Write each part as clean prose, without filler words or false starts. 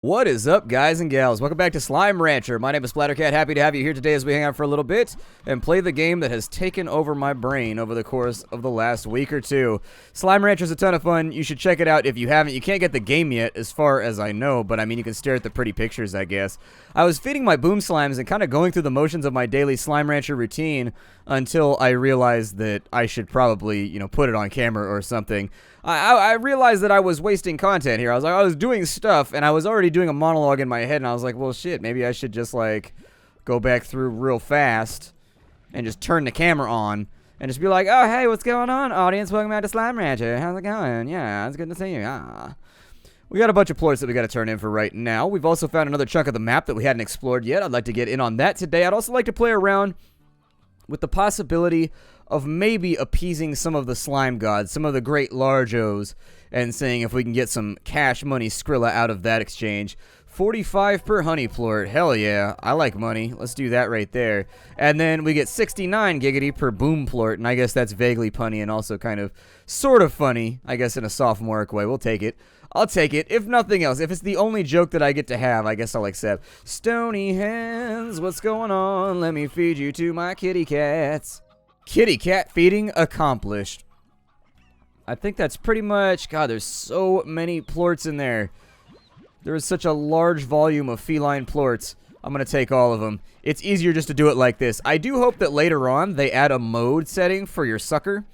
What is up, guys and gals? Welcome back to Slime Rancher. My name is Splattercat. Happy to have you here today as we hang out for a little bit and play the game that has taken over my brain over the course of the last week or two. Slime Rancher is a ton of fun. You should check it out if you haven't. You can't get the game yet, as far as I know, but I mean, you can stare at the pretty pictures, I guess. I was feeding my boom slimes and kind of going through the motions of my daily Slime Rancher routine until I realized that I should probably, put it on camera or something. I realized that I was wasting content here. I was doing stuff, and I was already doing a monologue in my head, and I was like, well, shit, maybe I should just, go back through real fast and just turn the camera on and just be like, oh, hey, what's going on, audience? Welcome back to Slime Rancher. How's it going? Yeah, it's good to see you. We got a bunch of plorts that we got to turn in for right now. We've also found another chunk of the map that we hadn't explored yet. I'd like to get in on that today. I'd also like to play around with the possibility of maybe appeasing some of the slime gods, some of the great largos, and seeing if we can get some cash money Skrilla out of that exchange. 45 per honey plort. Hell yeah. I like money. Let's do that right there. And then we get 69 giggity per boom plort, and I guess that's vaguely punny and also kind of sort of funny, I guess in a sophomoric way. We'll take it. I'll take it, if nothing else. If it's the only joke that I get to have, I guess I'll accept. Stony hands, what's going on? Let me feed you to my kitty cats. Kitty cat feeding accomplished. I think that's pretty much... God, there's so many plorts in there. There is such a large volume of feline plorts. I'm going to take all of them. It's easier just to do it like this. I do hope that later on they add a mode setting for your sucker.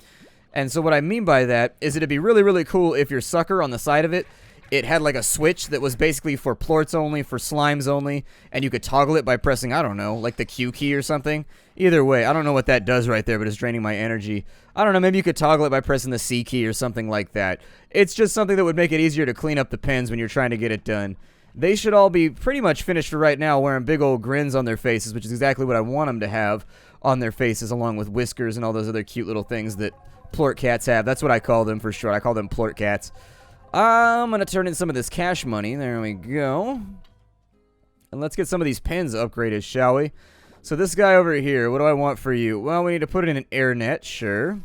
And so what I mean by that is it'd be really, really cool if your sucker on the side of it, it had like a switch that was basically for plorts only, for slimes only, and you could toggle it by pressing, I don't know, like the Q key or something. Either way, I don't know what that does right there, but it's draining my energy. I don't know, maybe you could toggle it by pressing the C key or something like that. It's just something that would make it easier to clean up the pens when you're trying to get it done. They should all be pretty much finished for right now, wearing big old grins on their faces, which is exactly what I want them to have on their faces, along with whiskers and all those other cute little things that Plortcats have. That's what I call them for short. I call them Plortcats. I'm going to turn in some of this cash money. There we go. And let's get some of these pens upgraded, shall we? So this guy over here, what do I want for you? Well, we need to put in an air net, sure.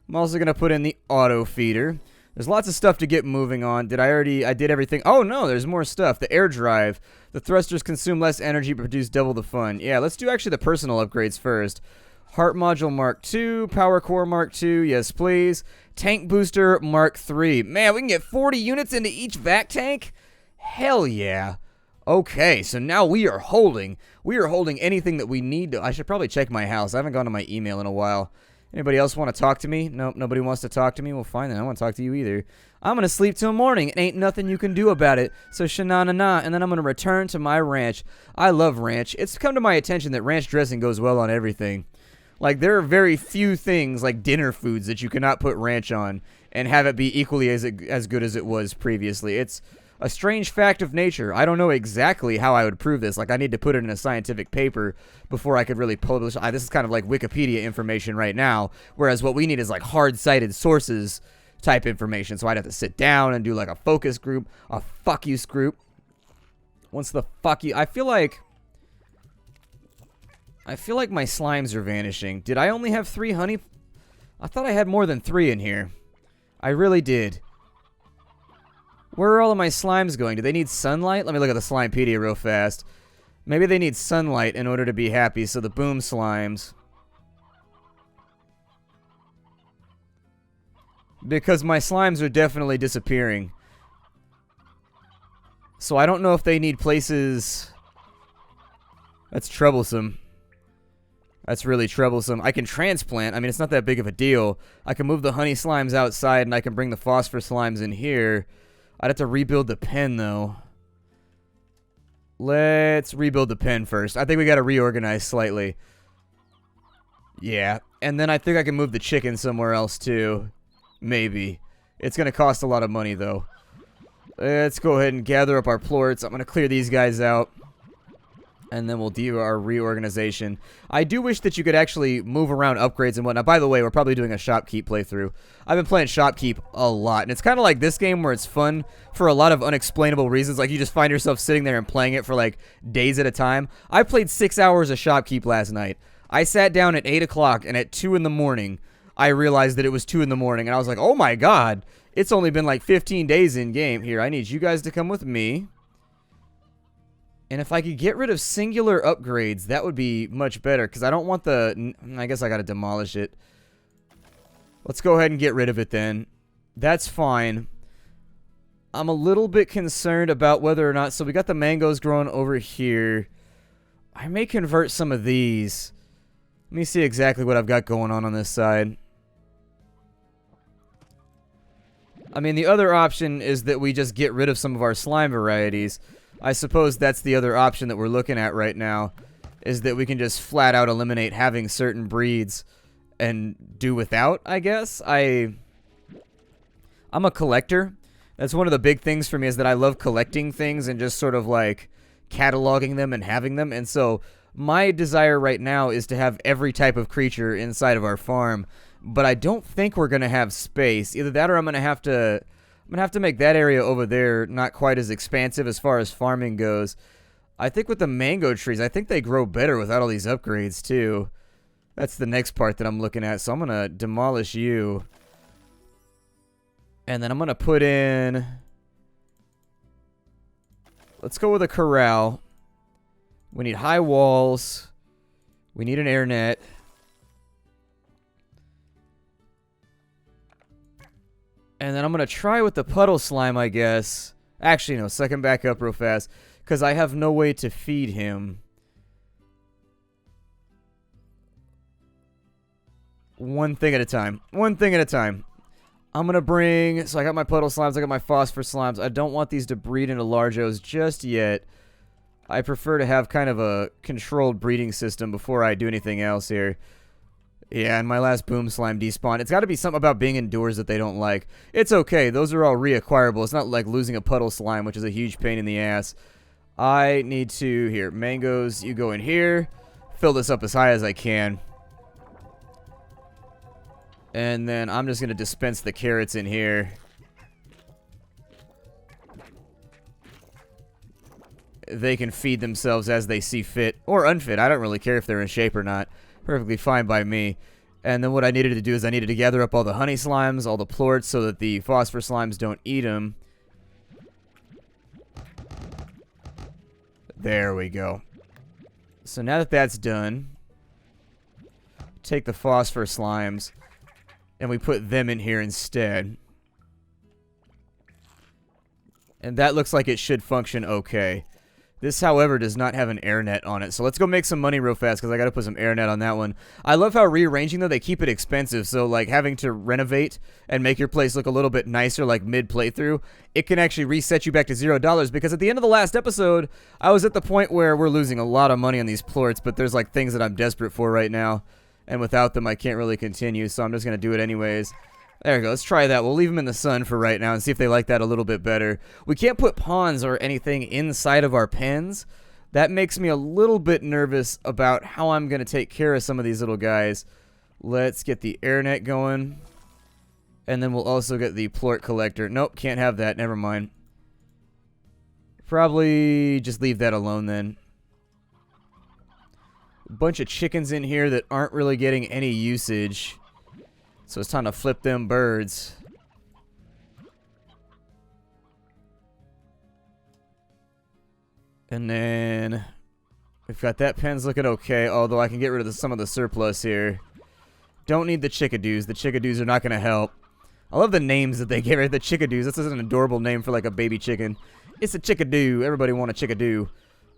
I'm also going to put in the auto feeder. There's lots of stuff to get moving on. I did everything. Oh, no, there's more stuff. The air drive. The thrusters consume less energy but produce double the fun. Yeah, let's do actually the personal upgrades first. Heart Module Mark II, Power Core Mark II, yes please. Tank Booster Mark III. Man, we can get 40 units into each vac tank? Hell yeah. Okay, so now we are holding anything that we need to. I should probably check my house. I haven't gone to my email in a while. Anybody else want to talk to me? Nope, nobody wants to talk to me. Well, fine then, I don't want to talk to you either. I'm going to sleep till morning. It ain't nothing you can do about it. So sha-na-na-na, and then I'm going to return to my ranch. I love ranch. It's come to my attention that ranch dressing goes well on everything. Like, there are very few things, like dinner foods, that you cannot put ranch on and have it be equally as good as it was previously. It's a strange fact of nature. I don't know exactly how I would prove this. Like, I need to put it in a scientific paper before I could really publish. This is kind of like Wikipedia information right now, whereas what we need is, like, hard-cited sources type information. So I'd have to sit down and do, like, a focus group, a fuck you group. Once the fuck you... I feel like my slimes are vanishing. Did I only have 3 honey? I thought I had more than 3 in here. I really did. Where are all of my slimes going? Do they need sunlight? Let me look at the Slimepedia real fast. Maybe they need sunlight in order to be happy, so the boom slimes. Because my slimes are definitely disappearing. So I don't know if they need places... That's troublesome. That's really troublesome. I can transplant. I mean, it's not that big of a deal. I can move the honey slimes outside, and I can bring the phosphor slimes in here. I'd have to rebuild the pen, though. Let's rebuild the pen first. I think we got to reorganize slightly. Yeah. And then I think I can move the chicken somewhere else, too. Maybe. It's going to cost a lot of money, though. Let's go ahead and gather up our plorts. I'm going to clear these guys out. And then we'll do our reorganization. I do wish that you could actually move around upgrades and whatnot. By the way, we're probably doing a Shopkeep playthrough. I've been playing Shopkeep a lot. And it's kind of like this game where it's fun for a lot of unexplainable reasons. Like, you just find yourself sitting there and playing it for, like, days at a time. I played 6 hours of Shopkeep last night. I sat down at 8 o'clock, and at 2 in the morning, I realized that it was 2 in the morning. And I was like, oh my god, it's only been like 15 days in game. Here, I need you guys to come with me. And if I could get rid of singular upgrades, that would be much better. Because I don't want the... I guess I got to demolish it. Let's go ahead and get rid of it then. That's fine. I'm a little bit concerned about whether or not... So we got the mangoes growing over here. I may convert some of these. Let me see exactly what I've got going on this side. I mean, the other option is that we just get rid of some of our slime varieties. I suppose that's the other option that we're looking at right now, is that we can just flat out eliminate having certain breeds and do without, I guess. I'm a collector. That's one of the big things for me, is that I love collecting things and just sort of like cataloging them and having them. And so my desire right now is to have every type of creature inside of our farm, but I don't think we're going to have space. Either that or I'm going to have to make that area over there not quite as expansive as far as farming goes. I think with the mango trees, I think they grow better without all these upgrades too. That's the next part that I'm looking at. So I'm going to demolish you. And then I'm going to put in... Let's go with a corral. We need high walls. We need an air net. And then I'm going to try with the puddle slime, I guess. Actually, no. Second back up real fast. Because I have no way to feed him. One thing at a time. One thing at a time. I'm going to bring... So I got my puddle slimes. I got my phosphor slimes. I don't want these to breed into large O's just yet. I prefer to have kind of a controlled breeding system before I do anything else here. Yeah, and my last boom slime despawned. It's got to be something about being indoors that they don't like. It's okay. Those are all reacquirable. It's not like losing a puddle slime, which is a huge pain in the ass. I need to... Here, mangoes, you go in here. Fill this up as high as I can. And then I'm just going to dispense the carrots in here. They can feed themselves as they see fit. Or unfit. I don't really care if they're in shape or not. Perfectly fine by me. And then what I needed to do is I needed to gather up all the honey slimes, all the plorts, so that the phosphor slimes don't eat them. There we go. So now that that's done, take the phosphor slimes, and we put them in here instead. And that looks like it should function okay. This, however, does not have an air net on it. So let's go make some money real fast, because I got to put some air net on that one. I love how rearranging, though, they keep it expensive. So, like, having to renovate and make your place look a little bit nicer, like, mid-playthrough, it can actually reset you back to $0. Because at the end of the last episode, I was at the point where we're losing a lot of money on these plorts, but there's, like, things that I'm desperate for right now. And without them, I can't really continue, so I'm just going to do it anyways. There we go. Let's try that. We'll leave them in the sun for right now and see if they like that a little bit better. We can't put ponds or anything inside of our pens. That makes me a little bit nervous about how I'm going to take care of some of these little guys. Let's get the air net going. And then we'll also get the plort collector. Nope, can't have that. Never mind. Probably just leave that alone then. A bunch of chickens in here that aren't really getting any usage. So it's time to flip them birds. And then we've got that pen's looking okay, although I can get rid of some of the surplus here. Don't need the chickadoos. The chickadoos are not going to help. I love the names that they give it. The chickadoos. This is an adorable name for like a baby chicken. It's a chickadoo. Everybody want a chickadoo.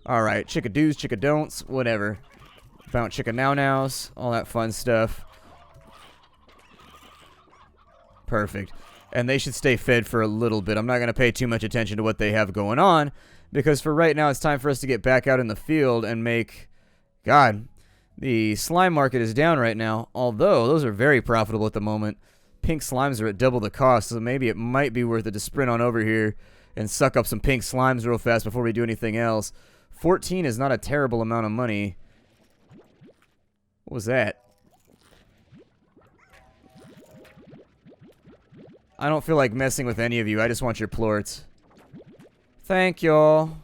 Alright, chickadoos, chickadon'ts, whatever. Bounce chicken-now-nows, all that fun stuff. Perfect. And they should stay fed for a little bit. I'm not going to pay too much attention to what they have going on, because for right now it's time for us to get back out in the field and make... God, the slime market is down right now, although those are very profitable at the moment. Pink slimes are at double the cost, so maybe it might be worth it to sprint on over here and suck up some pink slimes real fast before we do anything else. 14 is not a terrible amount of money. What was that? I don't feel like messing with any of you. I just want your plorts. Thank y'all.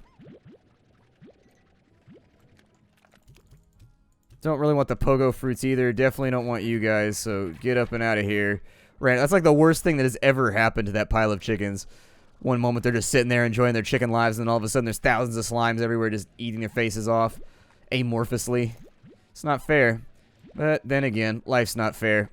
Don't really want the pogo fruits either. Definitely don't want you guys, so get up and out of here. Right, that's like the worst thing that has ever happened to that pile of chickens. One moment they're just sitting there enjoying their chicken lives, and then all of a sudden there's thousands of slimes everywhere just eating their faces off amorphously. It's not fair. But then again, life's not fair.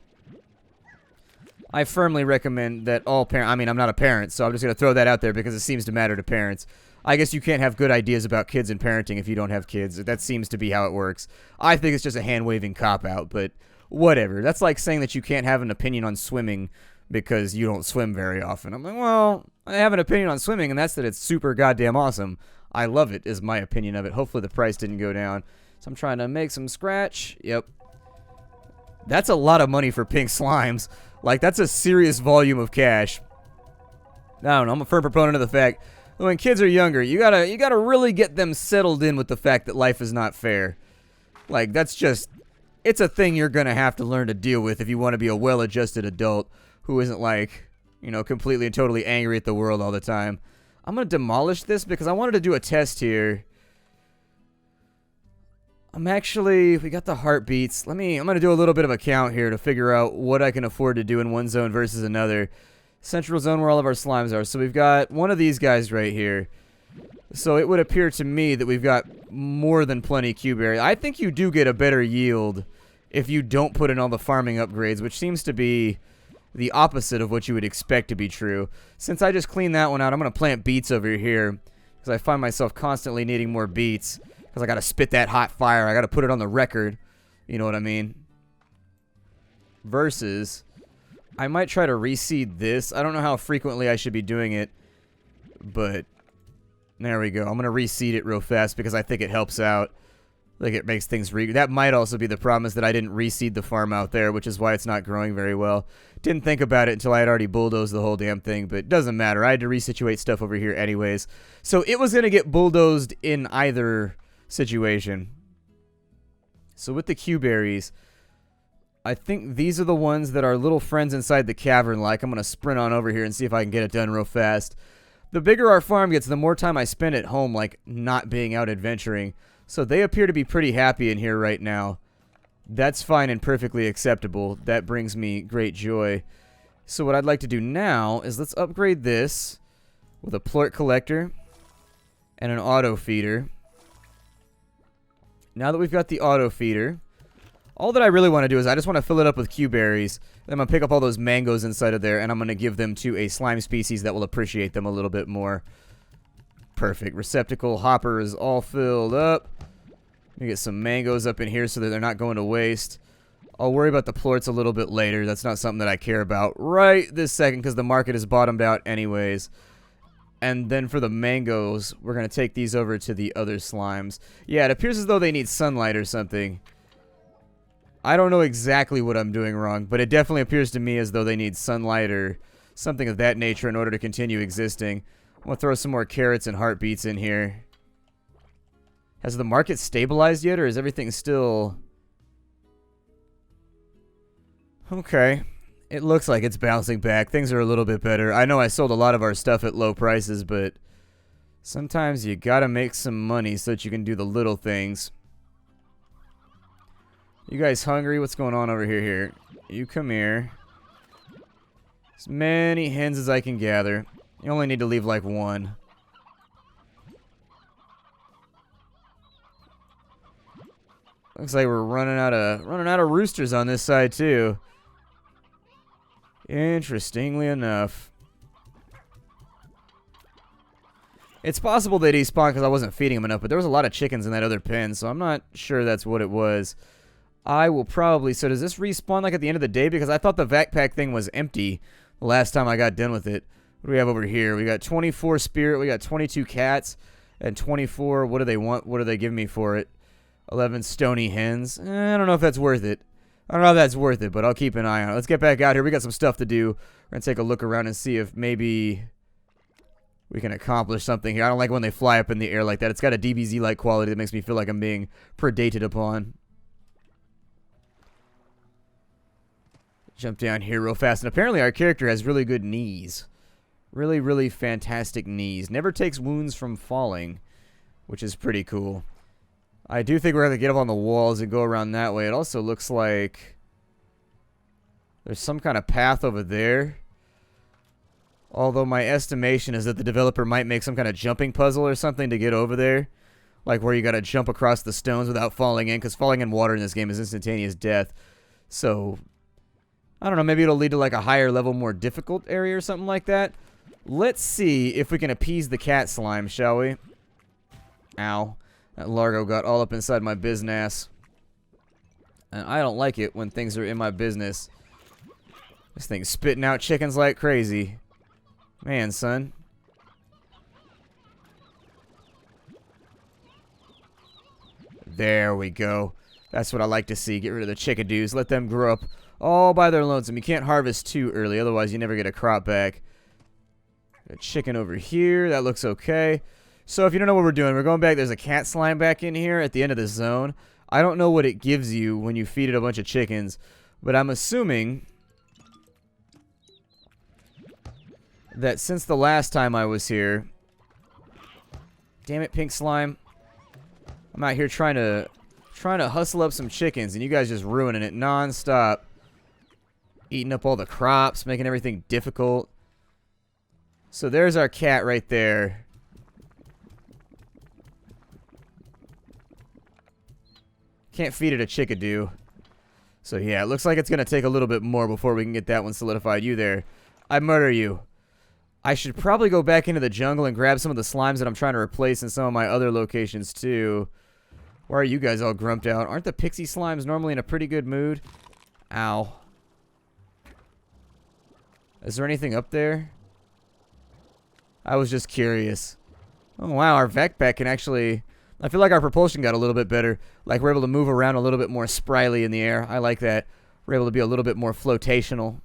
I firmly recommend that all parents... I mean, I'm not a parent, so I'm just going to throw that out there because it seems to matter to parents. I guess you can't have good ideas about kids and parenting if you don't have kids. That seems to be how it works. I think it's just a hand-waving cop-out, but whatever. That's like saying that you can't have an opinion on swimming because you don't swim very often. I'm like, well, I have an opinion on swimming, and that's that it's super goddamn awesome. I love it, is my opinion of it. Hopefully the price didn't go down. So I'm trying to make some scratch. Yep. That's a lot of money for pink slimes. Like, that's a serious volume of cash. I don't know. I'm a firm proponent of the fact that when kids are younger, you gotta really get them settled in with the fact that life is not fair. Like, that's just... It's a thing you're gonna have to learn to deal with if you want to be a well-adjusted adult who isn't, like, you know, completely and totally angry at the world all the time. I'm gonna demolish this because I wanted to do a test here. We got the heartbeats. I'm gonna do a little bit of a count here to figure out what I can afford to do in one zone versus another. Central zone where all of our slimes are. So we've got one of these guys right here. So it would appear to me that we've got more than plenty cube area. I think you do get a better yield if you don't put in all the farming upgrades, which seems to be the opposite of what you would expect to be true. Since I just cleaned that one out, I'm gonna plant beets over here because I find myself constantly needing more beets. Because I got to spit that hot fire. I got to put it on the record. You know what I mean? Versus, I might try to reseed this. I don't know how frequently I should be doing it. But, there we go. I'm going to reseed it real fast because I think it helps out. Like, it makes things... That might also be the problem is that I didn't reseed the farm out there, which is why it's not growing very well. Didn't think about it until I had already bulldozed the whole damn thing, but it doesn't matter. I had to resituate stuff over here anyways. So, it was going to get bulldozed in either... situation. So with the Q-berries, I think these are the ones that our little friends inside the cavern like. I'm going to sprint on over here and see if I can get it done real fast. The bigger our farm gets, the more time I spend at home, like, not being out adventuring. So they appear to be pretty happy in here right now. That's fine and perfectly acceptable. That brings me great joy. So what I'd like to do now is let's upgrade this with a plort collector and an auto feeder. Now that we've got the auto feeder, all that I really want to do is I just want to fill it up with Q-berries. Then I'm going to pick up all those mangoes inside of there, and I'm going to give them to a slime species that will appreciate them a little bit more. Perfect. Receptacle hopper is all filled up. Let me get some mangoes up in here so that they're not going to waste. I'll worry about the plorts a little bit later. That's not something that I care about right this second because the market is bottomed out anyways. And then for the mangoes, we're going to take these over to the other slimes. Yeah, it appears as though they need sunlight or something. I don't know exactly what I'm doing wrong, but it definitely appears to me as though they need sunlight or something of that nature in order to continue existing. I'm going to throw some more carrots and heartbeats in here. Has the market stabilized yet, or is everything still... Okay. It looks like it's bouncing back. Things are a little bit better. I know I sold a lot of our stuff at low prices, but sometimes you gotta make some money so that you can do the little things. You guys hungry? What's going on over here? You come here. As many hens as I can gather. You only need to leave like one. Looks like we're running out of roosters on this side too. Interestingly enough. It's possible they despawned because I wasn't feeding them enough, but there was a lot of chickens in that other pen, so I'm not sure that's what it was. I will probably... So does this respawn like at the end of the day? Because I thought the backpack thing was empty the last time I got done with it. What do we have over here? We got 24 spirit, we got 22 cats, and 24... What do they want? What do they give me for it? 11 stony hens. I don't know if that's worth it. I don't know if that's worth it, but I'll keep an eye on it. Let's get back out here. We got some stuff to do. We're going to take a look around and see if maybe we can accomplish something here. I don't like when they fly up in the air like that. It's got a DBZ-like quality that makes me feel like I'm being predated upon. Jump down here real fast. And apparently our character has really good knees. Really, really fantastic knees. Never takes wounds from falling, which is pretty cool. I do think we're going to get up on the walls and go around that way. It also looks like there's some kind of path over there. Although my estimation is that the developer might make some kind of jumping puzzle or something to get over there. Like where you gotta jump across the stones without falling in, because falling in water in this game is instantaneous death. So, I don't know, maybe it'll lead to like a higher level, more difficult area or something like that. Let's see if we can appease the cat slime, shall we? Ow. That Largo got all up inside my business. And I don't like it when things are in my business. This thing's spitting out chickens like crazy. Man, son. There we go. That's what I like to see. Get rid of the chickadoos. Let them grow up all by their lonesome. You can't harvest too early, otherwise you never get a crop back. Got a chicken over here. That looks okay. So if you don't know what we're doing, we're going back. There's a cat slime back in here at the end of the zone. I don't know what it gives you when you feed it a bunch of chickens, but I'm assuming that since the last time I was here... Damn it, pink slime. I'm out here trying to hustle up some chickens, and you guys just ruining it non-stop. Eating up all the crops, making everything difficult. So there's our cat right there. Can't feed it a chickadoo. So yeah, it looks like it's going to take a little bit more before we can get that one solidified. You there. I murder you. I should probably go back into the jungle and grab some of the slimes that I'm trying to replace in some of my other locations too. Why are you guys all grumped out? Aren't the pixie slimes normally in a pretty good mood? Ow. Is there anything up there? I was just curious. Oh wow, our backpack can actually... I feel like our propulsion got a little bit better. Like we're able to move around a little bit more spryly in the air. I like that. We're able to be a little bit more flotational.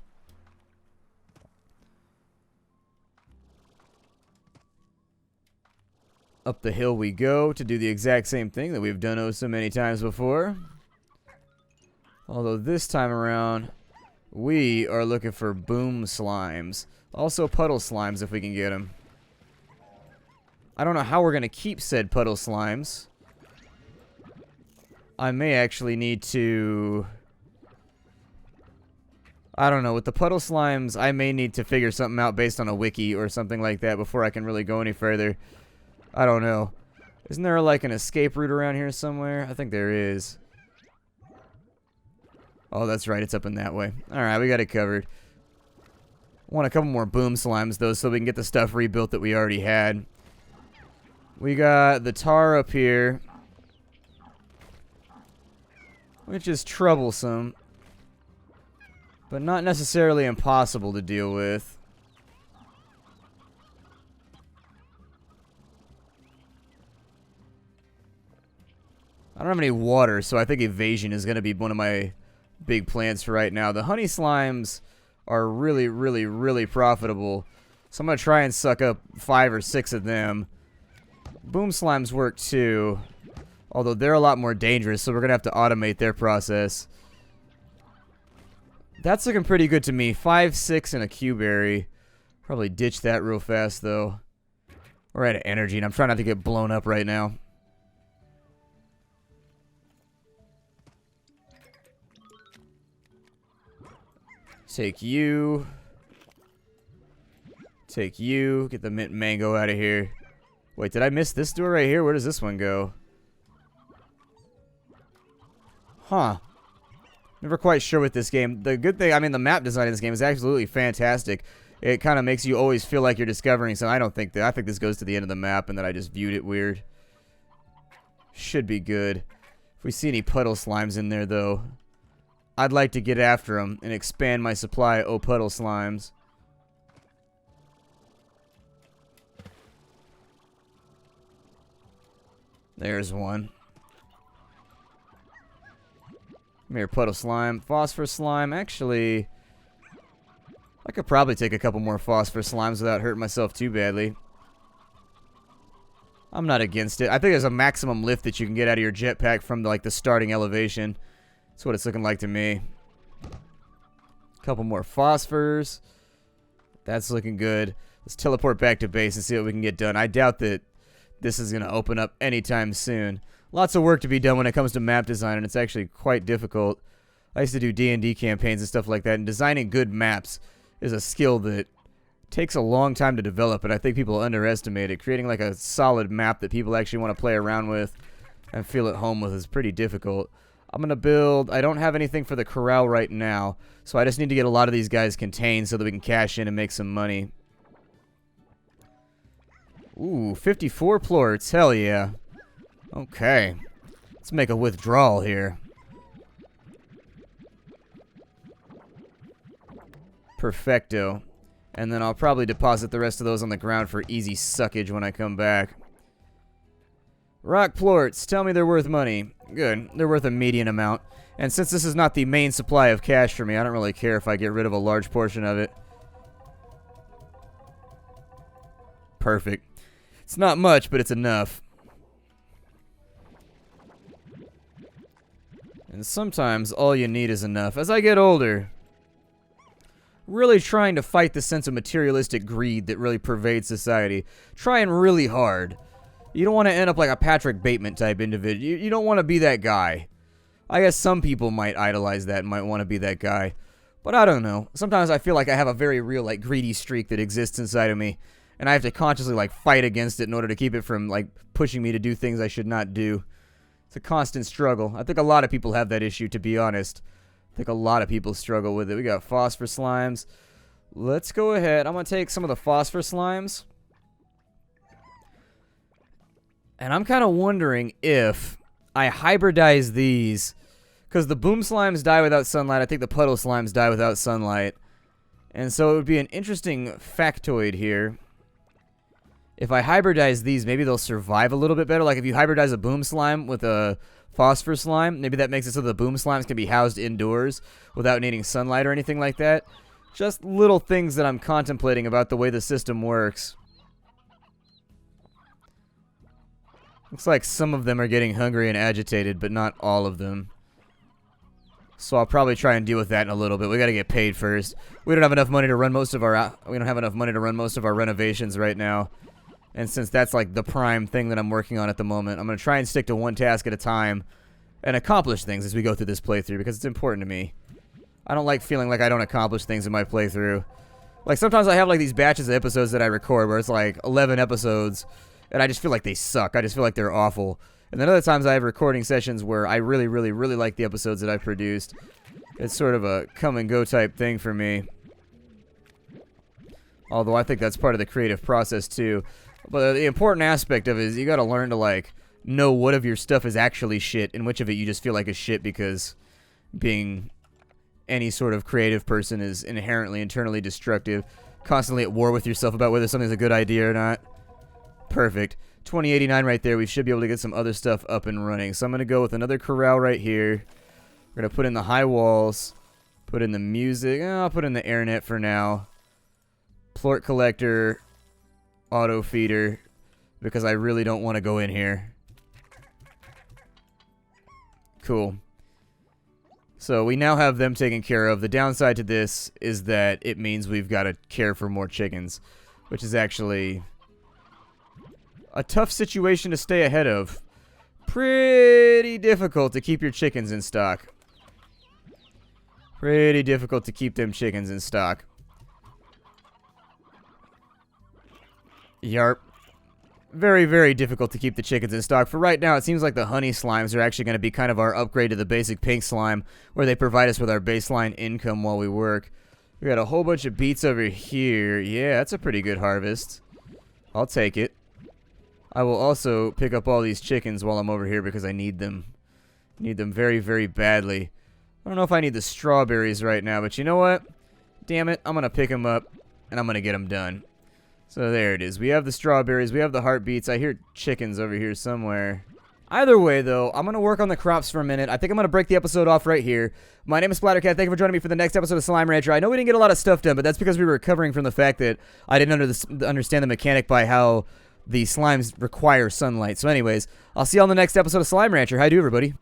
Up the hill we go to do the exact same thing that we've done oh so many times before. Although this time around, we are looking for boom slimes. Also puddle slimes if we can get them. I don't know how we're going to keep said puddle slimes. I may actually need to... I don't know. With the puddle slimes, I may need to figure something out based on a wiki or something like that before I can really go any further. I don't know. Isn't there like an escape route around here somewhere? I think there is. Oh, that's right. It's up in that way. Alright, we got it covered. Want a couple more boom slimes, though, so we can get the stuff rebuilt that we already had. We got the tar up here, which is troublesome, but not necessarily impossible to deal with. I don't have any water, so I think evasion is going to be one of my big plans for right now. The honey slimes are really, really, really profitable, so I'm going to try and suck up 5 or 6 of them. Boom slimes work too, although they're a lot more dangerous, so we're going to have to automate their process. That's looking pretty good to me. 5, 6, and a Q-berry. Probably ditch that real fast, though. We're out of energy, and I'm trying not to get blown up right now. Take you. Take you. Get the mint mango out of here. Wait, did I miss this door right here? Where does this one go? Huh. Never quite sure with this game. The good thing, I mean, the map design in this game is absolutely fantastic. It kind of makes you always feel like you're discovering something. I don't think that. I think this goes to the end of the map and that I just viewed it weird. Should be good. If we see any puddle slimes in there, though, I'd like to get after them and expand my supply of puddle slimes. There's one. Come here, puddle slime. Phosphorus slime. Actually, I could probably take a couple more phosphorus slimes without hurting myself too badly. I'm not against it. I think there's a maximum lift that you can get out of your jetpack from like the starting elevation. That's what it's looking like to me. Couple more phosphors. That's looking good. Let's teleport back to base and see what we can get done. I doubt that this is going to open up anytime soon. Lots of work to be done when it comes to map design, and it's actually quite difficult. I used to do D&D campaigns and stuff like that, and designing good maps is a skill that takes a long time to develop, and I think people underestimate it. Creating like a solid map that people actually want to play around with and feel at home with is pretty difficult. I'm going to build... I don't have anything for the corral right now, so I just need to get a lot of these guys contained so that we can cash in and make some money. Ooh, 54 plorts. Hell yeah. Okay. Let's make a withdrawal here. Perfecto. And then I'll probably deposit the rest of those on the ground for easy suckage when I come back. Rock plorts, tell me they're worth money. Good, they're worth a median amount. And since this is not the main supply of cash for me, I don't really care if I get rid of a large portion of it. Perfect. It's not much, but it's enough. And sometimes all you need is enough. As I get older, really trying to fight the sense of materialistic greed that really pervades society. Trying really hard. You don't want to end up like a Patrick Bateman type individual. You don't want to be that guy. I guess some people might idolize that and might want to be that guy. But I don't know. Sometimes I feel like I have a very real like greedy streak that exists inside of me. And I have to consciously like fight against it in order to keep it from like pushing me to do things I should not do. It's a constant struggle. I think a lot of people have that issue, to be honest. I think a lot of people struggle with it. We got phosphor slimes. Let's go ahead. I'm going to take some of the phosphor slimes. And I'm kind of wondering if I hybridize these. Because the boom slimes die without sunlight. I think the puddle slimes die without sunlight. And so it would be an interesting factoid here. If I hybridize these, maybe they'll survive a little bit better. Like if you hybridize a boom slime with a phosphor slime, maybe that makes it so the boom slimes can be housed indoors without needing sunlight or anything like that. Just little things that I'm contemplating about the way the system works. Looks like some of them are getting hungry and agitated, but not all of them. So I'll probably try and deal with that in a little bit. We got to get paid first. We don't have enough money to run most of our renovations right now. And since that's like the prime thing that I'm working on at the moment, I'm going to try and stick to one task at a time and accomplish things as we go through this playthrough because it's important to me. I don't like feeling like I don't accomplish things in my playthrough. Like sometimes I have like these batches of episodes that I record where it's like 11 episodes and I just feel like they suck. I just feel like they're awful. And then other times I have recording sessions where I really, really, really like the episodes that I've produced. It's sort of a come and go type thing for me. Although I think that's part of the creative process too. But the important aspect of it is you gotta learn to like know what of your stuff is actually shit and which of it you just feel like is shit because being any sort of creative person is inherently internally destructive. Constantly at war with yourself about whether something's a good idea or not. Perfect. 2089 right there. We should be able to get some other stuff up and running. So I'm going to go with another corral right here. We're going to put in the high walls. Put in the music. I'll put in the air net for now. Plort collector. Auto feeder. Because I really don't want to go in here. Cool. So we now have them taken care of. The downside to this is that it means we've got to care for more chickens. Which is actually a tough situation to stay ahead of. Pretty difficult to keep your chickens in stock. Pretty difficult to keep them chickens in stock. Yarp. Very, very difficult to keep the chickens in stock. For right now, it seems like the honey slimes are actually going to be kind of our upgrade to the basic pink slime, where they provide us with our baseline income while we work. We got a whole bunch of beets over here. Yeah, that's a pretty good harvest. I'll take it. I will also pick up all these chickens while I'm over here because I need them. Need them very, very badly. I don't know if I need the strawberries right now, but you know what? Damn it, I'm going to pick them up, and I'm going to get them done. So there it is. We have the strawberries. We have the heartbeats. I hear chickens over here somewhere. Either way, though, I'm going to work on the crops for a minute. I think I'm going to break the episode off right here. My name is Splattercat. Thank you for joining me for the next episode of Slime Rancher. I know we didn't get a lot of stuff done, but that's because we were recovering from the fact that I didn't understand the mechanic by how the slimes require sunlight. So anyways, I'll see you on the next episode of Slime Rancher. Hi, do everybody.